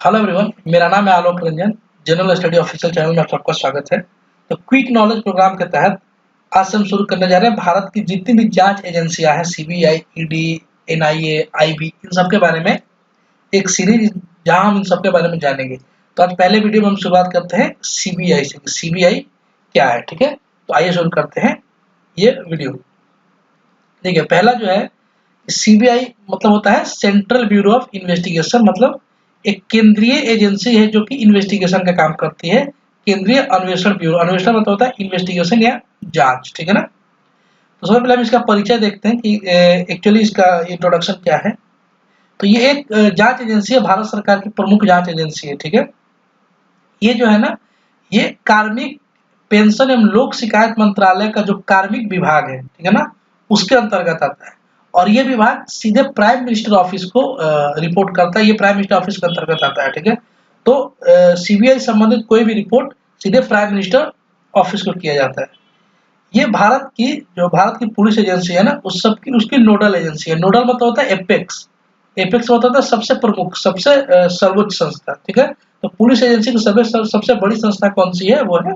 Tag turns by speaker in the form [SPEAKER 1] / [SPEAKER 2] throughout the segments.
[SPEAKER 1] Hello everyone, मेरा नाम है Alok Ranjan. General study official channel में आप सबका स्वागत है। तो क्विक नॉलेज प्रोग्राम के तहत आज से हम शुरू करने जा रहे हैं भारत की जितनी भी जांच एजेंसियां हैं, सीबीआई, ईडी, एनआईए, आईबी, इन सब के बारे में एक सीरीज जहां हम इन सब के बारे में जानेंगे। तो आज पहले वीडियो में हम शुरुआत करते हैं सीबीआई से। सीबीआई क्या है, ठीक है। तो आइए शुरू करते हैं ये वीडियो। देखिए, पहला जो है सीबीआई मतलब होता है सेंट्रल ब्यूरो ऑफ इन्वेस्टिगेशन। मतलब एक केंद्रीय एजेंसी है जो कि इन्वेस्टिगेशन का काम करती है। केंद्रीय अन्वेषण ब्यूरो, अन्वेषण मतलब होता है इन्वेस्टिगेशन या जांच, ठीक है ना। तो सबसे पहले हम इसका परिचय देखते हैं कि एक्चुअली इसका इंट्रोडक्शन क्या है। तो ये एक जांच एजेंसी है, भारत सरकार की प्रमुख जांच एजेंसी है, ठीक है। ये जो है ना, ये कार्मिक पेंशन एवं लोक शिकायत मंत्रालय का जो कार्मिक विभाग है, ठीक है ना, उसके अंतर्गत आता है। और ये विभाग सीधे प्राइम मिनिस्टर ऑफिस को रिपोर्ट करता है। ये प्राइम मिनिस्टर ऑफिस के अंतर्गत आता है, ठीक है। तो सीबीआई संबंधित कोई भी रिपोर्ट सीधे प्राइम मिनिस्टर ऑफिस को किया जाता है। ये भारत की पुलिस एजेंसी है ना, उस सब की उसकी नोडल एजेंसी है। नोडल मतलब होता है एपेक्स। एपेक्स मतलब होता है सबसे प्रमुख, सबसे सर्वोच्च संस्था, ठीक है। तो पुलिस एजेंसी की सबसे बड़ी संस्था कौन सी है, वो है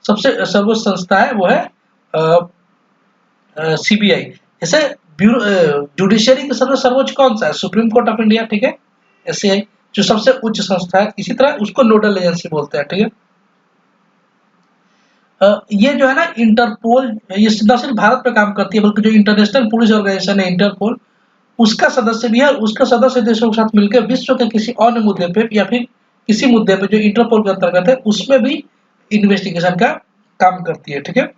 [SPEAKER 1] सबसे सर्वोच्च संस्था है, वो है सीबीआई। जैसे ब्यूरो जुडिशरी का सबसे सर्वोच्च कौन सा है, सुप्रीम कोर्ट ऑफ इंडिया, ठीक है, एससीआई जो सबसे उच्च संस्था है। इसी तरह उसको नोडल एजेंसी बोलते हैं, ठीक है। ये जो है ना इंटरपोल, ये न सिर्फ भारत पे काम करती है बल्कि जो इंटरनेशनल पुलिस ऑर्गेनाइजेशन है इंटरपोल, उसका सदस्य भी है। उसके सदस्य देशों के साथ मिलकर विश्व के किसी अन्य मुद्दे पे या फिर किसी मुद्दे पे जो इंटरपोल के अंतर्गत है उसमें भी इन्वेस्टिगेशन का काम करती है, ठीक है।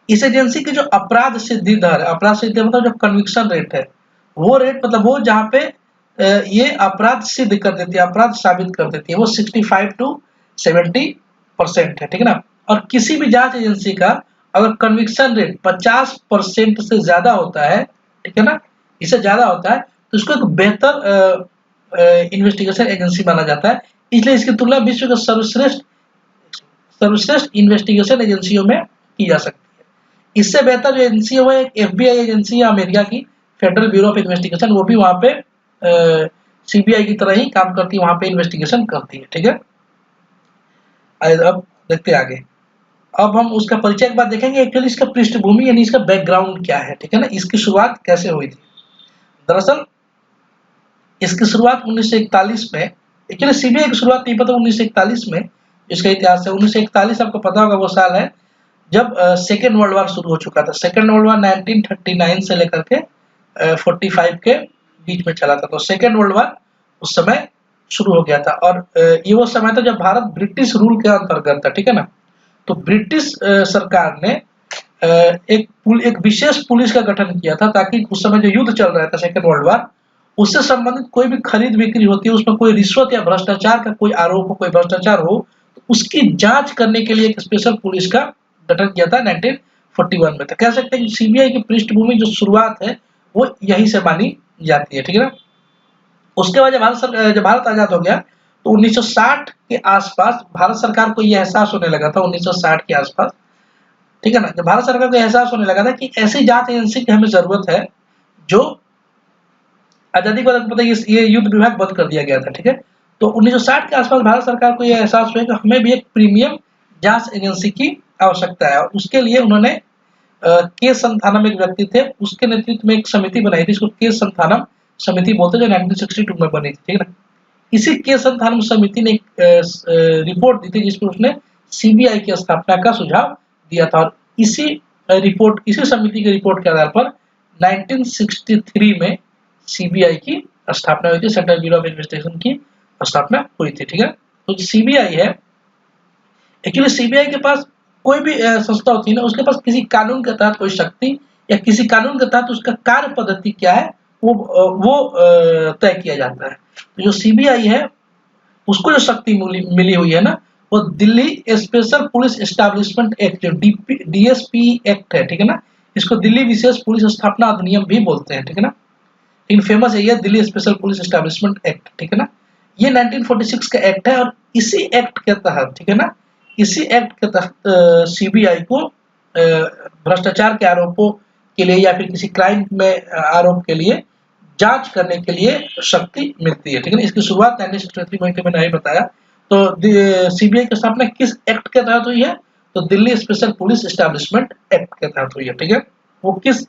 [SPEAKER 1] इस एजेंसी की जो अपराध सिद्धि दर है, अपराध सिद्धि मतलब जो कन्विक्शन रेट है, वो रेट मतलब वो जहाँ पे ये अपराध सिद्ध कर देती है, अपराध साबित कर देती है, वो 65 टू 70% है, ठीक है ना। और किसी भी जांच एजेंसी का अगर कन्विक्शन रेट 50% से ज्यादा होता है, ठीक है ना, इससे ज्यादा होता है, तो इसको एक बेहतर इन्वेस्टिगेशन एजेंसी माना जाता है। इसलिए इसकी तुलना विश्व के सर्वश्रेष्ठ इन्वेस्टिगेशन एजेंसियों में की जा सकती है। इससे बेहतर जो एजेंसी है वो एक एफबीआई एजेंसी है अमेरिका की, फेडरल ब्यूरो ऑफ इन्वेस्टिगेशन। वो भी वहाँ पे सीबीआई की तरह ही काम करती है, वहाँ पे इन्वेस्टिगेशन करती है, ठीक है। अब देखते हैं आगे। अब हम उसका परिचय के बाद देखेंगे एक्चुअली इसका पृष्ठभूमि यानी इसका बैकग्राउंड क्या है, ठीक है ना, इसकी शुरुआत कैसे हुई थी। दरअसल इसकी शुरुआत 1941 में, एक्चुअली सीबीआई की शुरुआत नहीं पता 1941 में इसका इतिहास है। 1941 आपको पता होगा वो साल है जब सेकेंड वर्ल्ड वार शुरू हो चुका था। सेकेंड वर्ल्ड वार 1939 से लेकर के 45 के बीच में चला था। तो सेकेंड वर्ल्ड वार उस समय शुरू हो गया था और ये वो समय था जब भारत ब्रिटिश रूल के अंतर्गत था, ठीक है ना। तो ब्रिटिश सरकार ने एक विशेष पुलिस का गठन किया था ताकि उस समय जो युद्ध चल रहा था सेकेंड वर्ल्ड वार, उससे संबंधित कोई भी खरीद बिक्री होती है उसमें कोई रिश्वत या भ्रष्टाचार का कोई आरोप हो, कोई भ्रष्टाचार हो, तो उसकी जांच करने के लिए एक स्पेशल पुलिस का गठन किया था 1941 में। तो कह सकते हैं कि सीबीआई की पृष्ठभूमि जो शुरुआत है वो यहीं से मानी जाती है, ठीक है ना। उसके बाद जब भारत आजाद हो गया तो 1960 के आसपास भारत सरकार को यह एहसास होने लगा था, 1960 के आसपास, ठीक है ना, जब भारत सरकार को एहसास होने लगा था कि ऐसी जांच एजेंसी की हमें जरूरत है। जो आजादी के बाद आपको पता है ये युद्ध विभाग बंद कर दिया गया था, ठीक है। तो 1960 के आसपास भारत सरकार को यह एहसास हुआ कि हमें भी एक प्रीमियम जांच एजेंसी की आवश्यकता है और उसके लिए उन्होंने के संथानम एक व्यक्ति थे, उसके नेतृत्व में एक समिति बनाई थी, इसको के संथानम समिति बोलते हैं, जो 1962 में बनी थी, ठीक है ना। इसी के संथानम समिति ने एक रिपोर्ट दी थी जिसमें उसने सीबीआई की स्थापना का सुझाव दिया था। और इसी समिति की रिपोर्ट के आधार पर 1963 में सीबीआई की स्थापना हुई थी, सेंट्रल ब्यूरो ऑफ इन्वेस्टिगेशन की स्थापना हुई थी, ठीक है। तो जो सीबीआई है, एक्चुअली सीबीआई के पास कोई भी संस्था होती है ना, उसके पास किसी कानून के तहत कोई शक्ति या किसी कानून के तहत उसका कार्य पद्धति क्या है वो तय किया जाता है। तो जो सीबीआई है उसको जो शक्ति मिली हुई है ना, वो Delhi special police establishment act जो डीएसपी एक्ट है, ठीक है ना, इसको दिल्ली विशेष पुलिस स्थापना अधिनियम भी बोलते हैं, ठीक है ना। लेकिन फेमस है ये Delhi special police establishment act, ठीक है ना। ये 1946 का एक्ट है और इसी एक्ट के तहत, ठीक है ना, इसी एक्ट के तहत सीबीआई को भ्रष्टाचार के आरोपों के लिए या फिर किसी क्राइम में आरोप के लिए जांच करने के लिए शक्ति मिलती है, ठीक है ना। इसकी शुरुआत 1963 में मैंने अभी बताया। तो सीबीआई की स्थापना किस एक्ट के तहत हुई है? तो Delhi special police establishment act के तहत हुई है, ठीक है। वो किस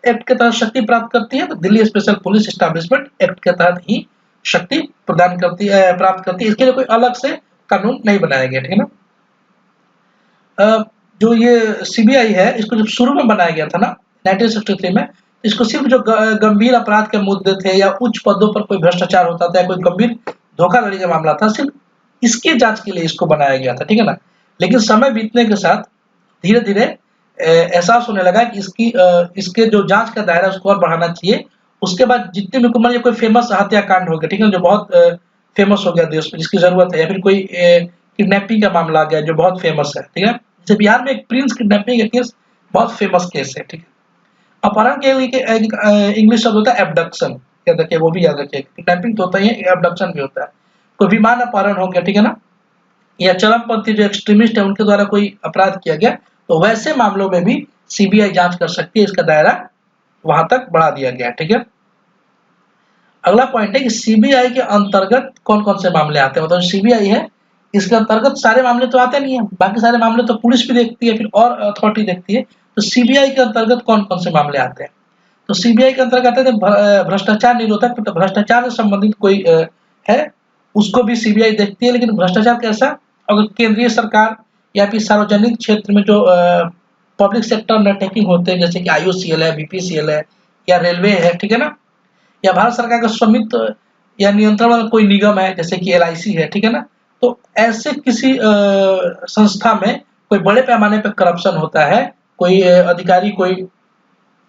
[SPEAKER 1] एक्ट के तहत शक्ति प्राप्त करती है? तो Delhi special police establishment act के तहत ही शक्ति प्रदान करती है, प्राप्त करती है। इसके लिए कोई अलग से कानून नहीं बनाया गया, ठीक है ना। जो ये सीबीआई है, इसको जब शुरू में बनाया गया था ना 1963 में, इसको सिर्फ जो गंभीर अपराध के मुद्दे थे या उच्च पदों पर कोई भ्रष्टाचार होता था या कोई गंभीर धोखाधड़ी का मामला था, सिर्फ इसकी जांच के लिए इसको बनाया गया था, ठीक है ना। लेकिन समय बीतने के साथ धीरे धीरे एहसास होने लगा कि इसके जो जांच का दायरा उसको और बढ़ाना चाहिए। उसके बाद जितने भी मान लीजिए कोई फेमस हत्याकांड हो गया, ठीक है, जो बहुत फेमस हो गया देश में, जिसकी जरूरत है, या फिर कोई किडनैपिंग का मामला आ गया जो बहुत फेमस है, ठीक है। जैसे बिहार में एक प्रिंस किडनैपिंग का केस बहुत फेमस केस है, ठीक है। अपहरण के लिए इंग्लिश शब्द होता है एबडक्शन, याद रखिए, वो भी याद रखिए। किडनैपिंग तो होता ही है, एबडक्शन भी होता है। कोई विमान अपहरण हो गया, ठीक है ना, या चरमपंथी जो एक्सट्रीमिस्ट है उनके द्वारा कोई अपराध किया गया, तो वैसे मामलों में भी सीबीआई जांच कर सकती है। इसका दायरा वहां तक बढ़ा दिया गया, ठीक है। अगला पॉइंट है कि सीबीआई के अंतर्गत कौन कौन से मामले आते हैं। मतलब सीबीआई है, इसके अंतर्गत सारे मामले तो आते नहीं है, बाकी सारे मामले तो पुलिस भी देखती है, फिर और अथॉरिटी देखती है। तो सीबीआई के अंतर्गत कौन कौन से मामले आते हैं? तो सीबीआई के अंतर्गत आते हैं भ्रष्टाचार निरोधक, तो भ्रष्टाचार से संबंधित कोई है, उसको भी सीबीआई देखती है। लेकिन भ्रष्टाचार कैसा? अगर केंद्रीय सरकार या फिर सार्वजनिक क्षेत्र में जो पब्लिक सेक्टर अंडरटेकिंग होते हैं, जैसे कि आईओसीएल है, बीपीसीएल है, या रेलवे है, ठीक है ना, या भारत सरकार का स्वामित्व या नियंत्रण वाला कोई निगम है, जैसे कि एलआईसी है, ठीक है ना। तो ऐसे किसी संस्था में कोई बड़े पैमाने पर करप्शन होता है, कोई अधिकारी, कोई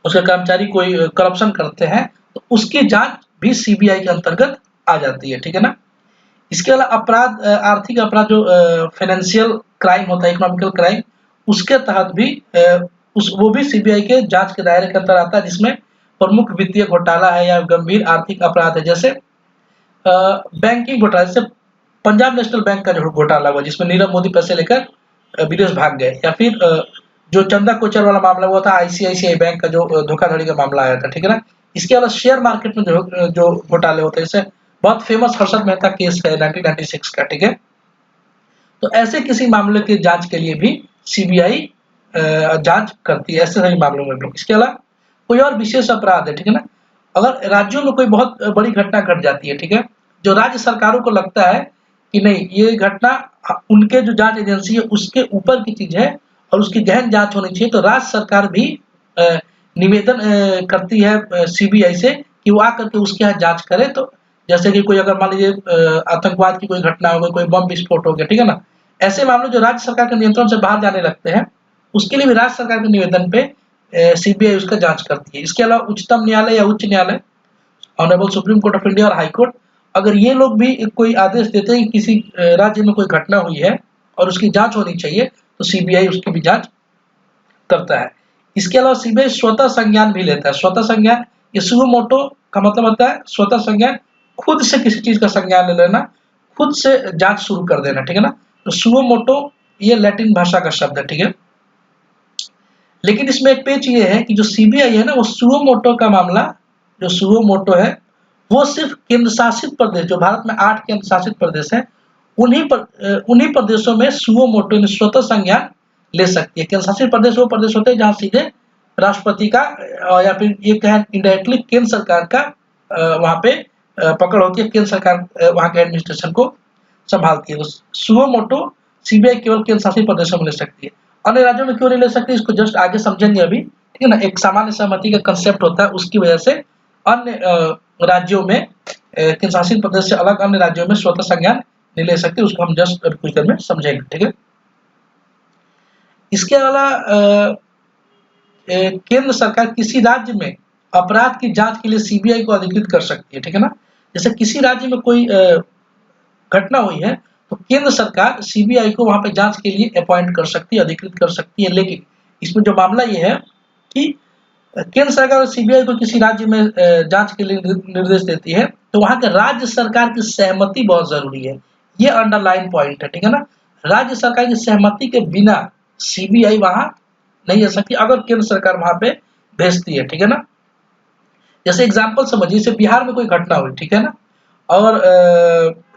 [SPEAKER 1] उसके कर्मचारी कोई करप्शन करते हैं, तो उसकी जांच भी सीबीआई के अंतर्गत आ जाती है, ठीक है ना। इसके अलावा अपराध, आर्थिक अपराध, जो फाइनेंशियल क्राइम होता है, इकोनॉमिकल क्राइम, उसके तहत भी वो भी सीबीआई के जांच के दायरे के अंतर आता है, जिसमें प्रमुख वित्तीय घोटाला है या गंभीर आर्थिक अपराध है। जैसे बैंकिंग घोटाला, जैसे पंजाब नेशनल बैंक का जो घोटाला हुआ, जिसमें नीरव मोदी पैसे लेकर विदेश भाग गए, या फिर जो चंदा कोचर वाला मामला हुआ था आईसीआईसीआई बैंक का, जो धोखाधड़ी का मामला आया था, ठीक है ना। इसके अलावा शेयर मार्केट में जो घोटाले होते हैं, जैसे बहुत फेमस हर्षद मेहता केस है 1996 का, ठीक है। तो ऐसे किसी मामले की जांच के लिए भी सीबीआई जांच करती है, ऐसे सभी मामलों में भी। इसके अलावा कोई और विशेष अपराध है, ठीक है ना, अगर राज्यों में कोई बहुत बड़ी घटना घट जाती है, ठीक है, जो राज्य सरकारों को लगता है कि नहीं, ये घटना उनके जो जांच एजेंसी है उसके ऊपर की चीज है और उसकी गहन जांच होनी चाहिए, तो राज्य सरकार भी निवेदन करती है सीबीआई से कि वो आकर के उसके यहाँ जांच करे। तो जैसे कि कोई अगर मान लीजिए आतंकवाद की कोई घटना हो गई, कोई बम विस्फोट हो गया, ठीक है ना, ऐसे मामले जो राज्य सरकार के नियंत्रण से बाहर जाने लगते हैं, उसके लिए भी राज्य सरकार के निवेदन पे सीबीआई उसका जांच करती है। इसके अलावा उच्चतम न्यायालय या उच्च न्यायालय, honourable supreme court of India और हाई कोर्ट, अगर ये लोग भी कोई आदेश देते हैं कि किसी राज्य में कोई घटना हुई है और उसकी जांच होनी चाहिए, तो सीबीआई उसकी भी जांच करता है। इसके अलावा सीबीआई स्वतः संज्ञान भी लेता है। स्वतः संज्ञान, ये सुओ मोटो का मतलब होता है स्वतः संज्ञान, खुद से किसी चीज का संज्ञान ले लेना, खुद से जांच शुरू कर देना, ठीक है ना। तो सुओ मोटो ये लैटिन भाषा का शब्द है, ठीक है। लेकिन इसमें एक पेच ये है कि जो सीबीआई है ना, वो सुओ मोटो का मामला, जो सुओ मोटो है, वो सिर्फ केंद्र शासित प्रदेश, जो भारत में 8 केंद्र शासित प्रदेश हैं, उन्हीं प्रदेशों में सुओ मोटो स्वतः संज्ञान ले सकती है। केंद्र शासित प्रदेश वो प्रदेश होते हैं जहाँ सीधे राष्ट्रपति का या फिर ये कहें इनडायरेक्टली केंद्र सरकार का वहाँ पे पकड़ होती है, केंद्र सरकार वहाँ के एडमिनिस्ट्रेशन को संभालती है। तो सुओ मोटो सीबीआई केवल केंद्र शासित प्रदेशों में ले सकती है, अन्य राज्यों में क्यों नहीं ले सकती, इसको जस्ट आगे समझेंगे अभी, ठीक है ना। एक सामान्य सहमति का कंसेप्ट होता है, उसकी वजह से अन्य राज्यों में केंद्र शासित प्रदेश से अलग अन्य राज्यों में स्वतः संज्ञान नहीं ले सकते, उसको हम जस्ट अभी कुछ देर में समझेंगे, ठीक है। इसके अलावा केंद्र सरकार किसी राज्य में अपराध की जांच के लिए सीबीआई को अधिकृत कर सकती है, ठीक है ना। जैसे किसी राज्य में कोई घटना हुई है, तो केंद्र सरकार सीबीआई को वहां पे जांच के लिए अपॉइंट कर सकती है, अधिकृत कर सकती है। लेकिन इसमें जो मामला ये है कि केंद्र सरकार सीबीआई को किसी राज्य में जांच के लिए निर्देश देती है, तो वहां के राज्य सरकार की सहमति बहुत जरूरी है, ये अंडरलाइन पॉइंट है, ठीक है ना। राज्य सरकार की सहमति के बिना सीबीआई वहां नहीं जा सकती, अगर केंद्र सरकार वहां पे भेजती है, ठीक है ना। जैसे एग्जाम्पल समझिए, जैसे बिहार में कोई घटना हुई, ठीक है ना, और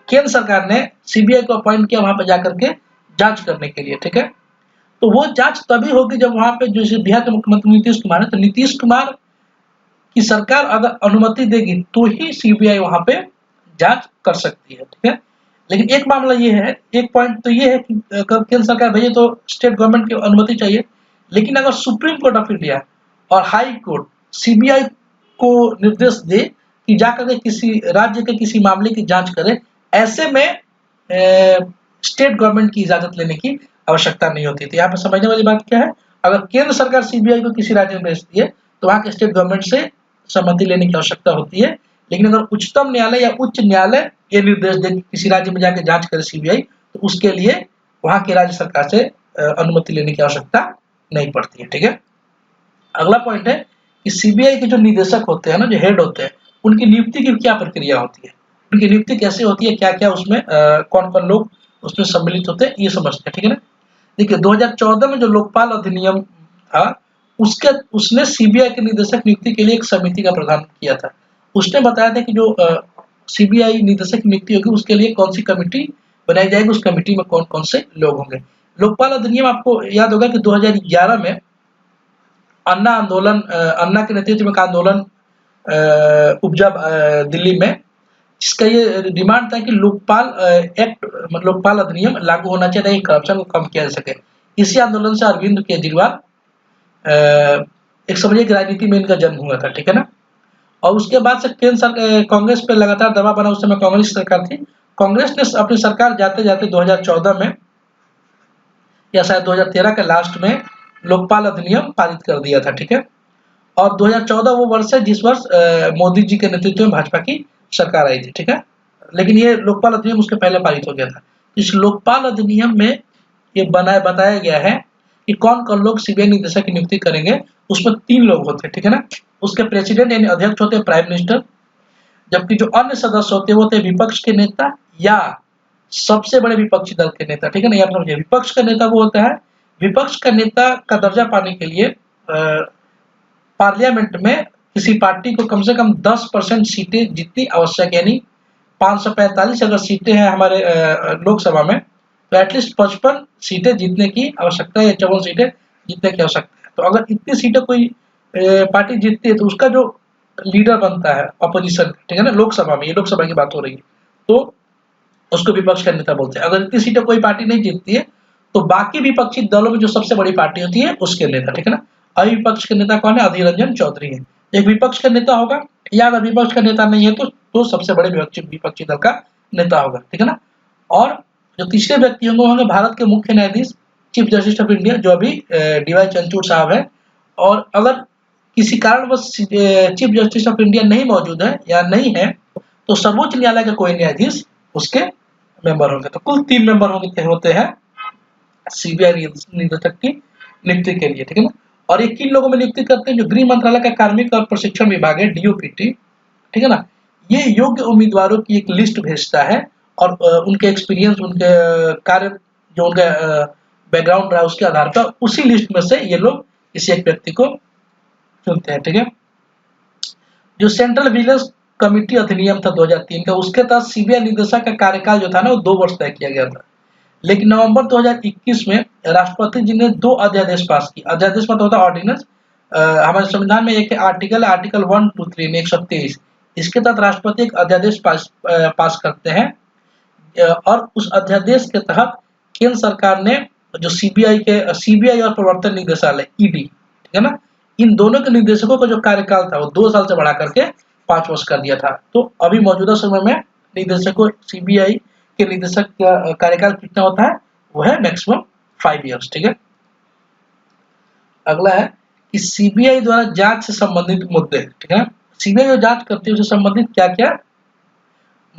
[SPEAKER 1] केंद्र सरकार ने सीबीआई को अपॉइंट किया वहां पर जाकर के जांच करने के लिए, ठीक है। तो वो जांच तभी होगी जब वहां पे जो बिहार के मुख्यमंत्री नीतीश कुमार है, तो नीतीश कुमार की सरकार अगर अनुमति देगी तो ही सीबीआई वहां पे जांच कर सकती है, ठीक है। लेकिन एक मामला ये है, एक पॉइंट तो ये है कि अगर केंद्र सरकार भेजे तो स्टेट गवर्नमेंट की अनुमति चाहिए। लेकिन अगर सुप्रीम कोर्ट ऑफ इंडिया और हाई कोर्ट सीबीआई को निर्देश दे कि जाकर के किसी राज्य के किसी मामले की जांच करे, ऐसे में स्टेट गवर्नमेंट की इजाजत लेने की आवश्यकता नहीं होती थी। यहाँ पर समझने वाली बात क्या है, अगर केंद्र सरकार सीबीआई को किसी राज्य में भेजती है तो वहाँ के स्टेट गवर्नमेंट से सम्मति लेने की आवश्यकता होती है। लेकिन अगर उच्चतम न्यायालय या उच्च न्यायालय ये निर्देश दे कि किसी राज्य में जाकर जांच करे सीबीआई, तो उसके लिए वहाँ की राज्य सरकार से अनुमति लेने की आवश्यकता नहीं पड़ती है, ठीक है। अगला पॉइंट है कि सीबीआई के जो निदेशक होते हैं ना, जो हेड होते हैं, उनकी नियुक्ति की क्या प्रक्रिया होती है, उनकी नियुक्ति कैसे होती है, क्या क्या उसमें कौन कौन लोग उसमें सम्मिलित होते हैं, ये समझते हैं, ठीक है ना। देखिए 2014 में जो लोकपाल अधिनियम था, उसने सीबीआई के निदेशक नियुक्ति के लिए एक समिति का प्रावधान किया था। उसने बताया था कि जो सीबीआई निदेशक नियुक्ति होगी उसके लिए कौन सी कमेटी बनाई जाएगी, उस कमेटी में कौन कौन से लोग होंगे। लोकपाल अधिनियम आपको याद होगा कि 2011 में अन्ना के नेतृत्व में आंदोलन उपजा दिल्ली में, जिसका ये डिमांड था कि लोकपाल एक्ट मतलब लोकपाल अधिनियम लागू होना चाहिए ताकि करप्शन को कम किया जा सके। इसी आंदोलन से अरविंद केजरीवाल एक समझिए कि राजनीति में इनका जन्म हुआ था, ठीक है ना। और उसके बाद से केंद्र कांग्रेस पे लगातार दबाव बना, उस समय कांग्रेस सरकार थी। कांग्रेस ने अपनी सरकार जाते जाते 2014 में या शायद 2013 के लास्ट में लोकपाल अधिनियम पारित कर दिया था, ठीक है। और 2014 वो वर्ष है जिस वर्ष मोदी जी के नेतृत्व में भाजपा की सरकार आई थी, ठीक है। लेकिन ये लोकपाल अधिनियम उसके पहले पारित हो गया था। इस लोकपाल अधिनियम में ये बताया गया है कि कौन कौन लोग सीबीआई निदेशक की नियुक्ति करेंगे। उसमें 3 लोग होते हैं, ठीक है ना। उसके प्रेसिडेंट यानी अध्यक्ष होते हैं प्राइम मिनिस्टर, जबकि जो अन्य सदस्य होते हैं वो होते हैं विपक्ष के नेता या सबसे बड़े विपक्षी दल के नेता, ठीक है ना। ये आप समझिए, विपक्ष का नेता वो होता है, विपक्ष का नेता का दर्जा पाने के लिए पार्लियामेंट में किसी पार्टी को कम से कम 10% सीटें जीतनी आवश्यक, यानी 545 अगर सीटें हैं हमारे लोकसभा में, तो एटलीस्ट 55 सीटें जीतने की आवश्यकता है या 54 सीटें जीतने की आवश्यकता है। तो अगर इतनी सीटें कोई पार्टी जीतती है तो उसका जो लीडर बनता है अपोजिशन, ठीक है ना, लोकसभा में, ये लोकसभा की बात हो रही है, तो उसको विपक्ष का नेता बोलते हैं। अगर इतनी सीटें कोई पार्टी नहीं जीतती है तो बाकी विपक्षी दलों में जो सबसे बड़ी पार्टी होती है उसके नेता, ठीक है ना। अभी विपक्ष के नेता कौन है? अधीर रंजन चौधरी है। एक विपक्ष का नेता होगा, या अगर विपक्ष का नेता नहीं है तो सबसे बड़े विपक्षी दल का नेता होगा, ठीक है ना। और जो तीसरे व्यक्ति होंगे होंगे भारत के मुख्य न्यायाधीश, चीफ जस्टिस ऑफ इंडिया, जो अभी डीवाई चंद्रचूड़ साहब है। और अगर किसी कारणवश चीफ जस्टिस ऑफ इंडिया नहीं मौजूद है या नहीं है तो सर्वोच्च न्यायालय के कोई न्यायाधीश उसके मेंबर होंगे। तो कुल 3 मेंबर होते हैं सीबीआई निदेशक की नियुक्ति के लिए, ठीक है ना। और ये किन लोगों में नियुक्ति करते हैं? जो गृह मंत्रालय का कार्मिक और प्रशिक्षण विभाग है, डीओपीटी, ठीक है ना। ये योग्य उम्मीदवारों की एक लिस्ट भेजता है और उनके एक्सपीरियंस, उनके कार्य, जो उनका बैकग्राउंड रहा, उसके आधार पर उसी लिस्ट में से ये लोग किसी एक व्यक्ति को चुनते हैं, ठीक है। जो सेंट्रल विजिलेंस कमिटी अधिनियम था 2003 का, उसके तहत सीबीआई निदेशक का कार्यकाल जो था ना, वो 2 वर्ष तय किया गया था। लेकिन नवंबर 2021 में राष्ट्रपति जी ने 2 अध्यादेश पास किए। अध्यादेश मतलब होता है ऑर्डिनेंस। हमारे संविधान में एक आर्टिकल 123 में 123, इसके तहत राष्ट्रपति एक अध्यादेश पास करते हैं। और उस अध्यादेश के तहत केंद्र सरकार ने जो सीबीआई और प्रवर्तन निदेशालय ईडी, ठीक है ना, इन दोनों के निदेशकों का जो कार्यकाल था वो 2 साल से बढ़ा करके 5 वर्ष कर दिया था। तो अभी मौजूदा समय में निदेशकों सीबीआई के निदेशक का कार्यकाल कितना होता है? वो है मैक्सिमम 5 इयर्स, ठीक है। अगला है कि सीबीआई द्वारा जांच से संबंधित मुद्दे, ठीक है। सीबीआई जो जांच करती है उससे संबंधित क्या क्या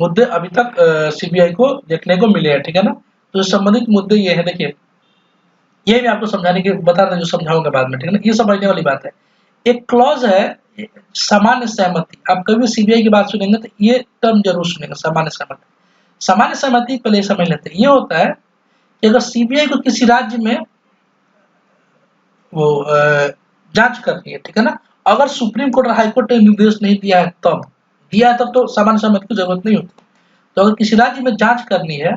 [SPEAKER 1] मुद्दे अभी तक सीबीआई को देखने को मिले हैं, ठीक है ना। तो संबंधित मुद्दे ये है, देखिए ये भी आपको समझाने के बता रहा, जो समझाऊंगा बाद में, ठीक है ना। ये समझने वाली बात है। एक क्लॉज है सामान्य सहमति। आप कभी सीबीआई की बात सुनेंगे तो ये टर्म जरूर सुनेंगे, सामान्य सहमति। सामान्य सहमति पहले समझ लेते हैं। ये होता है कि अगर सीबीआई को किसी राज्य में वो जांच करनी है, ठीक है ना, अगर सुप्रीम कोर्ट और हाई कोर्ट ने निर्देश नहीं दिया है तब तो सामान्य सहमति की जरूरत नहीं होती। तो अगर किसी राज्य में जांच करनी है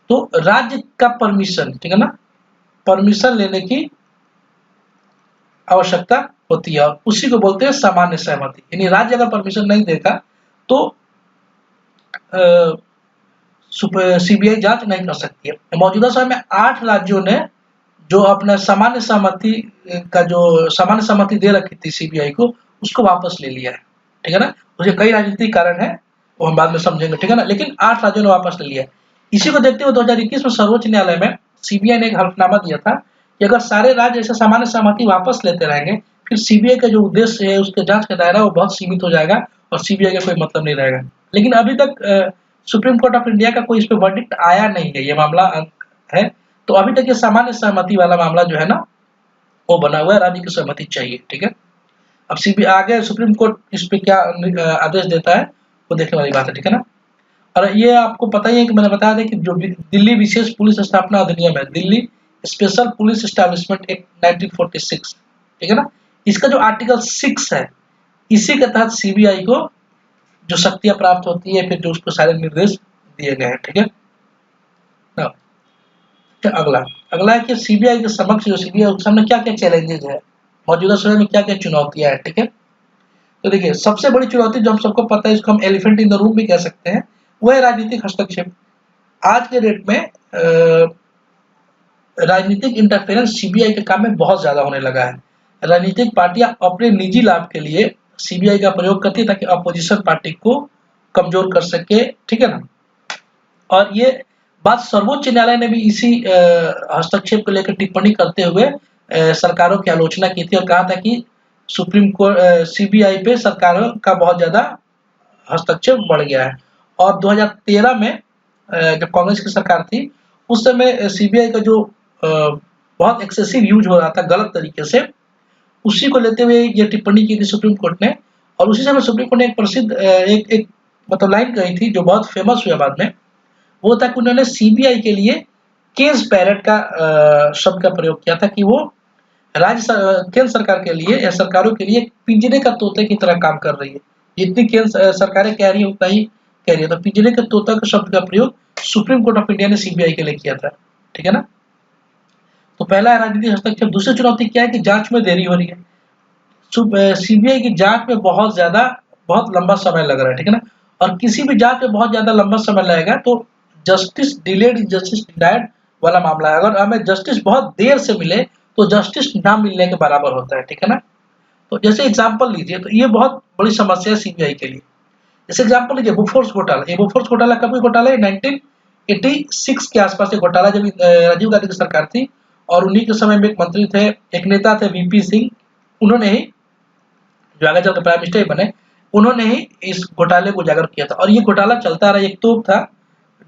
[SPEAKER 1] तो राज्य का परमिशन, ठीक है ना, परमिशन लेने की आवश्यकता होती है और उसी को बोलते हैं सामान्य सहमति। यानी राज्य अगर परमिशन नहीं देगा तो सीबीआई जांच नहीं कर सकती है। मौजूदा समय में 8 राज्यों ने जो अपना सामान्य सहमति दे रखी थी सीबीआई को, उसको वापस ले लिया है, ठीक है ना। उसके कई राजनीतिक कारण है, वो हम बाद में समझेंगे, ठीक है ना, लेकिन 8 राज्यों ने वापस ले लिया है। इसी को देखते हुए 2021 में सर्वोच्च न्यायालय में सीबीआई ने एक हल्फनामा दिया था कि अगर सारे राज्य ऐसे सामान्य सहमति वापस लेते रहेंगे, फिर सीबीआई का जो उद्देश्य है, उसके जांच का दायरा वो बहुत सीमित हो जाएगा और सीबीआई का कोई मतलब नहीं रहेगा। लेकिन अभी तक सुप्रीम कोर्ट ऑफ इंडिया का कोई इस पे वर्डिक्ट आया नहीं है, ये मामला है। तो अभी तक ये सामान्य सहमति वाला मामला जो है ना, वो बना हुआ है, राज्य की सहमति चाहिए, ठीक है। अब सीबीआई आगे सुप्रीम कोर्ट इस पे क्या आदेश देता है वो देखने वाली बात है, ठीक है ना। और ये आपको पता ही है कि मैंने बताया था कि जो दिल्ली विशेष पुलिस स्थापना अधिनियम है, Delhi special police establishment act 1946, ठीक है ना, इसका जो आर्टिकल 6 है, इसी के तहत सीबीआई को जो शक्तियां प्राप्त होती है, फिर जो उसको सारे निर्देश दिए गए हैं, ठीक है। अगला अगला है कि सीबीआई के समक्ष, जो सीबीआई के सामने क्या क्या चैलेंजेस है, मौजूदा समय में क्या क्या चुनौतियां हैं, ठीक है। तो देखिए, सबसे बड़ी चुनौती जो हम सबको पता है, इसको हम एलिफेंट इन द रूम भी कह सकते हैं, वो है राजनीतिक हस्तक्षेप। आज के डेट में राजनीतिक इंटरफेरेंस सीबीआई के काम में बहुत ज्यादा होने लगा है। राजनीतिक पार्टियां अपने निजी लाभ के लिए सीबीआई का प्रयोग करती है ताकि अपोजिशन पार्टी को कमजोर कर सके, ठीक है ना। और ये बात सर्वोच्च न्यायालय ने भी इसी हस्तक्षेप को लेकर टिप्पणी करते हुए सरकारों की आलोचना की थी और कहा था कि सुप्रीम कोर्ट सीबीआई पे सरकारों का बहुत ज्यादा हस्तक्षेप बढ़ गया है। और 2013 में जब कांग्रेस की सरकार थी, उस समय सीबीआई का जो बहुत एक्सेसिव यूज हो रहा था गलत तरीके से, उसी को लेते हुए ये टिप्पणी की थी सुप्रीम कोर्ट ने। और उसी समय सुप्रीम कोर्ट ने एक प्रसिद्ध एक मतलब लाइन कही थी जो बहुत फेमस हुआ बाद में, वो था कि उन्होंने सीबीआई के लिए केज पैरेट का शब्द का प्रयोग किया था कि वो केंद्र सरकार के लिए या सरकारों के लिए पिंजरे का तोते की तरह काम कर रही है। जितनी केंद्र सरकारें कह रही है उतना ही कह रही है। तो पिंजरे के तोता का शब्द का प्रयोग सुप्रीम कोर्ट ऑफ इंडिया ने सीबीआई के लिए किया था, ठीक है ना। तो पहला है राजनीतिक हस्तक्षेप। दूसरी चुनौती क्या है कि जांच में देरी हो रही है। सीबीआई की जांच में बहुत लंबा समय लग रहा है, ठीक है ना। और किसी भी जांच में बहुत ज्यादा लंबा समय लगेगा तो justice delayed is justice denied वाला मामला है। अगर हमें जस्टिस बहुत देर से मिले तो जस्टिस ना मिलने के बराबर होता है, ठीक है ना। तो जैसे एग्जांपल लीजिए, तो ये बहुत बड़ी समस्या है सीबीआई के लिए। जैसे एग्जांपल लीजिए बोफोर्स घोटाला। ये बोफोर्स घोटाला कब का घोटाला है? 1986 के आसपास ये घोटाला, जब राजीव गांधी की सरकार थी और उन्हीं के समय में एक मंत्री थे, एक नेता थे वीपी सिंह, उन्होंने ही, जो आगे चलकर प्राइम मिनिस्टर बने, उन्होंने ही इस घोटाले को उजागर किया था। और ये घोटाला चलता रहा। एक तोप था,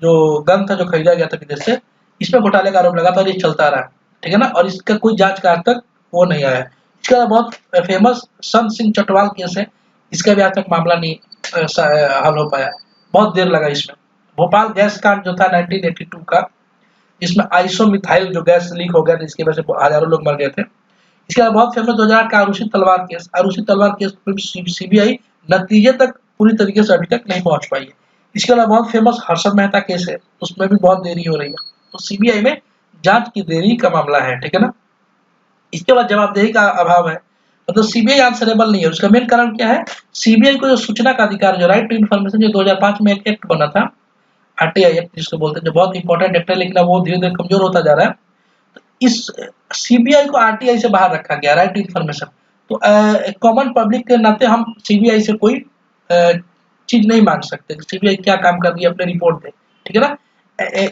[SPEAKER 1] जो गन था, जो खरीदा गया था विदेश से, इसमें घोटाले का आरोप लगा था और ये चलता रहा, ठीक है ना। और इसका कोई जांच का आज तक वो नहीं आया। इसके अलावा बहुत फेमस संत सिंह चटवाल केस है, इसका भी आज तक मामला नहीं हल हो पाया, बहुत देर लगा इसमें। भोपाल गैस कांड जो था 1982 का, जिसमें आइसोमिथाइल जो गैस लीक हो गया था, इसकी वजह से हजारों लोग मर गए थे। इसके बाद बहुत फेमस 2008 का आरुषि तलवार केस। आरुषि तलवार केस सीबीआई नतीजे तक पूरी तरीके से अभी तक नहीं पहुंच पाई है। इसके अलावा बहुत फेमस हर्षद मेहता केस है, उसमें भी बहुत देरी हो रही है। तो सीबीआई में जांच की देरी का मामला है, ठीक है ना। इसके बाद जवाबदेही का अभाव है, मतलब सीबीआई आंसरेबल नहीं है। उसका मेन कारण क्या है? सीबीआई को जो सूचना का अधिकार, जो राइट टू इन्फॉर्मेशन, जो 2005 में एक एक्ट बना था, आरटीआई एक्ट जिसको बोलते हैं, जो बहुत इंपॉर्टेंट एक्ट है, लेकिन अब वो धीरे धीरे कमजोर होता जा रहा है। इस सीबीआई को आरटीआई से बाहर रखा गया, राइट टू इन्फॉर्मेशन। तो कॉमन पब्लिक के नाते हम सीबीआई से कोई चीज नहीं मांग सकते कि सीबीआई क्या काम कर रही है, अपने रिपोर्ट दे, ठीक है ना।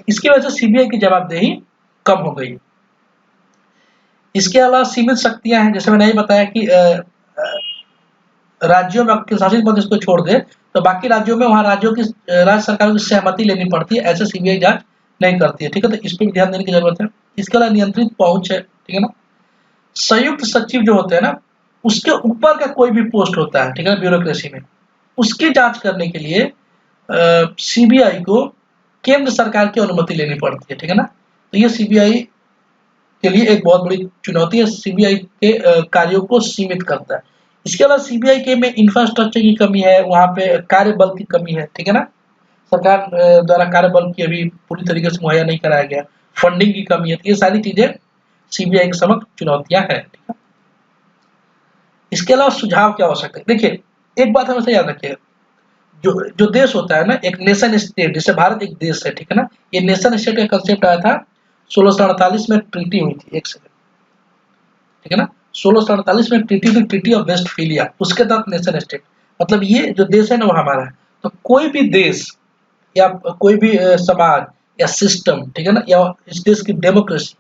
[SPEAKER 1] इसकी वजह से सीबीआई की जवाबदेही कम हो गई। इसके अलावा सीमित शक्तियां हैं, जैसे मैंने नहीं बताया कि राज्यों में शासित प्रदेश को छोड़ दे तो बाकी राज्यों में वहां राज्यों की राज्य सरकारों की सहमति लेनी पड़ती है, ऐसे सीबीआई जांच नहीं करती है, ठीक है। तो इस पर भी ध्यान देने की जरूरत है। इसके अलावा नियंत्रित पहुंच है, ठीक है ना। संयुक्त सचिव जो होते हैं ना, उसके ऊपर का कोई भी पोस्ट होता है, ठीक है, ब्यूरोक्रेसी में, उसकी जांच करने के लिए सीबीआई को केंद्र सरकार की अनुमति लेनी पड़ती है, ठीक है ना। तो ये सीबीआई के लिए एक बहुत बड़ी चुनौती है, सीबीआई के कार्यों को सीमित करता है। इसके अलावा सीबीआई के में इंफ्रास्ट्रक्चर की कमी है, वहाँ पे कार्य बल की कमी है, ठीक है ना, सरकार द्वारा कार्य बल की अभी पूरी तरीके से मुहैया नहीं कराया गया, फंडिंग की कमी है, तो ये सारी चीजें सीबीआई के समक्ष चुनौतियां हैं, ठीक है। इसके अलावा सुझाव क्या हो सकते हैं, देखिए एक बात हमेशा याद रखिएगा, जो जो देश होता है ना, एक नेशन स्टेट, जैसे भारत एक देश है, ठीक है ना, ये नेशन स्टेट का कंसेप्ट आया था 1648 में, ट्रीटी हुई थी, एक सेकंड, ठीक है ना, 1648 में ट्रीटी थी, ट्रीटी ऑफ वेस्टफीलिया, उसके तहत नेशन स्टेट, मतलब ये जो देश है ना वो हमारा है। तो कोई भी देश या कोई भी समाज या सिस्टम, ठीक है ना, या इस देश की डेमोक्रेसी,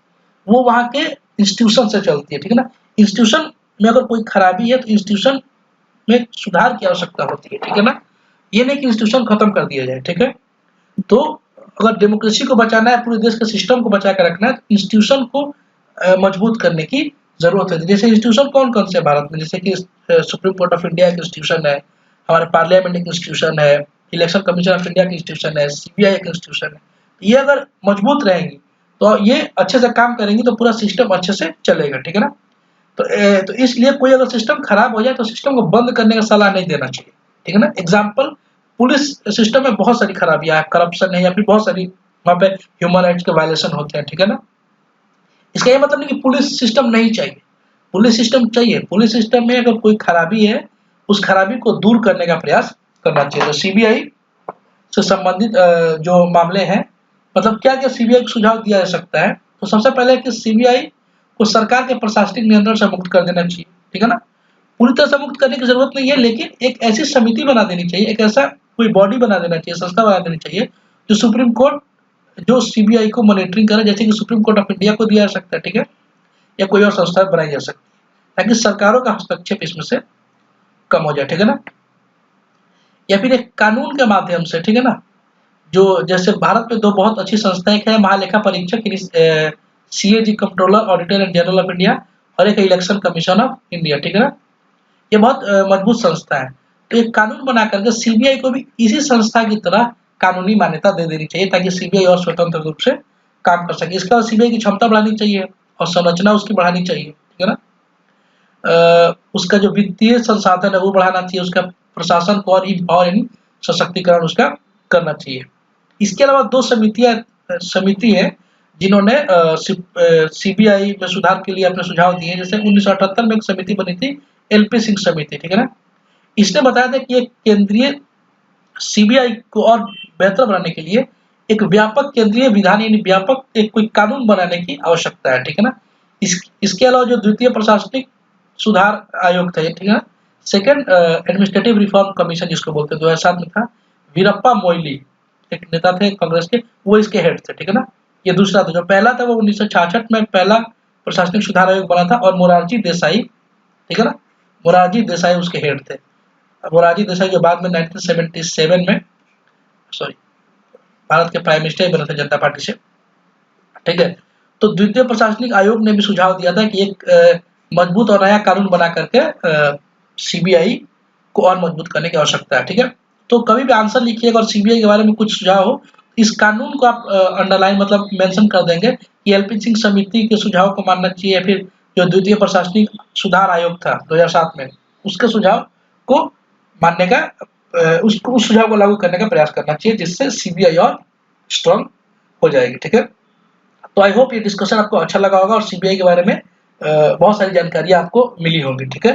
[SPEAKER 1] वो वहाँ के इंस्टीट्यूशन से चलती है, ठीक है ना। इंस्टीट्यूशन में अगर कोई खराबी है तो इंस्टीट्यूशन में सुधार की आवश्यकता होती है, ठीक है ना, ये नहीं कि इंस्टीट्यूशन खत्म कर दिया जाए, ठीक है। तो अगर डेमोक्रेसी को बचाना है, पूरे देश के सिस्टम को बचा कर रखना है, तो इंस्टीट्यूशन को मजबूत करने की जरूरत है। जैसे इंस्टीट्यूशन कौन कौन से भारत में, जैसे कि सुप्रीम कोर्ट ऑफ इंडिया एक इंस्टीट्यूशन है, हमारे पार्लियामेंट एक इंस्टीट्यूशन है, इलेक्शन कमीशन ऑफ इंडिया की इंस्टीट्यूशन है, सीबीआई एक इंस्टीट्यूशन है। ये अगर मजबूत रहेंगी तो ये अच्छे से काम करेंगी तो पूरा सिस्टम अच्छे से चलेगा, ठीक है ना। तो इसलिए कोई अगर सिस्टम खराब हो जाए तो सिस्टम को बंद करने का सलाह नहीं देना चाहिए, ठीक है ना। एग्जाम्पल, पुलिस सिस्टम में बहुत सारी खराबियां है, करप्शन है, या फिर बहुत सारी वहाँ पे ह्यूमन राइट्स के वायलेशन होते हैं, ठीक है ना। इसका ये मतलब नहीं कि पुलिस सिस्टम नहीं चाहिए, पुलिस सिस्टम चाहिए, पुलिस सिस्टम में अगर कोई खराबी है उस खराबी को दूर करने का प्रयास करना चाहिए। तो सीबीआई से संबंधित जो मामले हैं, मतलब क्या क्या सीबीआई को सुझाव दिया जा सकता है, तो सबसे पहले कि सीबीआई को सरकार के प्रशासनिक नियंत्रण से मुक्त कर देना चाहिए, ठीक है ना। पूरी तरह से मुक्त करने की जरूरत नहीं है, लेकिन एक ऐसी समिति बना देनी चाहिए, एक ऐसा कोई बॉडी बना देना चाहिए, संस्था बना देनी चाहिए जो सुप्रीम कोर्ट, जो सीबीआई को मॉनिटरिंग करे, जैसे कि सुप्रीम कोर्ट ऑफ इंडिया को दिया जा सकता है, ठीक है, या कोई और संस्था बनाई जा सकती है, ताकि सरकारों का हस्तक्षेप इसमें से कम हो जाए, ठीक है ना। या फिर एक कानून के माध्यम से, ठीक है ना, जो जैसे भारत में दो बहुत अच्छी संस्थाएं हैं, महालेखा परीक्षक CAG controller auditor and general of India, और एक इलेक्शन कमीशन ऑफ इंडिया, ठीक है ना। ये बहुत मजबूत संस्था है। तो एक कानून बना करके सीबीआई को भी इसी संस्था की तरह कानूनी मान्यता दे देनी चाहिए, ताकि सीबीआई और स्वतंत्र रूप से काम कर सके। इसका सीबीआई की क्षमता बढ़ानी चाहिए और संरचना उसकी बढ़ानी चाहिए, ठीक है ना। उसका जो वित्तीय संसाधन है वो बढ़ाना चाहिए, उसका प्रशासन को और सशक्तिकरण उसका करना चाहिए। इसके अलावा दो समिति है जिन्होंने सीबीआई में सुधार के लिए अपने सुझाव दिए। जैसे 1978 में एक समिति बनी थी, एलपी सिंह समिति, ठीक है ना। इसने बताया था कि एक केंद्रीय सीबीआई को और बेहतर बनाने के लिए एक व्यापक केंद्रीय विधान, यानी व्यापक एक कोई कानून बनाने की आवश्यकता है, ठीक है ना। इसके अलावा जो द्वितीय प्रशासनिक सुधार आयोग था, ठीक है ना, सेकंड एडमिनिस्ट्रेटिव रिफॉर्म कमीशन जिसको बोलते हैं, 2007 में था, वीरप्पा मोइली एक नेता थे कांग्रेस के, वो इसके हेड थे, ठीक है ना। ये दूसरा था, जो पहला था वो 1966 में पहला प्रशासनिक सुधार आयोग बना था, और मोरारजी देसाई, ठीक है ना, मोरारजी देसाई उसके हेड थे। मोरारजी देसाई जो बाद में 1977 में भारत के प्राइम मिनिस्टर बने थे जनता पार्टी से, ठीक है। तो द्वितीय प्रशासनिक आयोग ने भी सुझाव दिया था कि एक मजबूत और नया कानून बना करके सीबीआई को और मजबूत करने की आवश्यकता है, ठीक है। तो कभी भी आंसर लिखिएगा और सीबीआई के बारे में कुछ सुझाव हो, इस कानून को आप अंडरलाइन मतलब मेंशन कर देंगे कि एलपी सिंह समिति के सुझाव को मानना चाहिए, या फिर जो द्वितीय प्रशासनिक सुधार आयोग था 2007 में, उसके सुझाव को मानने का उस सुझाव को लागू करने का प्रयास करना चाहिए, जिससे सीबीआई और स्ट्रांग हो जाएगी, ठीक है। तो आई होप ये डिस्कशन आपको अच्छा लगा होगा और सीबीआई के बारे में बहुत सारी जानकारी आपको मिली होगी, ठीक है।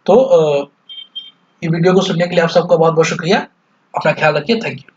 [SPEAKER 1] तो ये वीडियो को सुनने के लिए आप सबका बहुत बहुत शुक्रिया। अपना ख्याल रखिए। Thank you.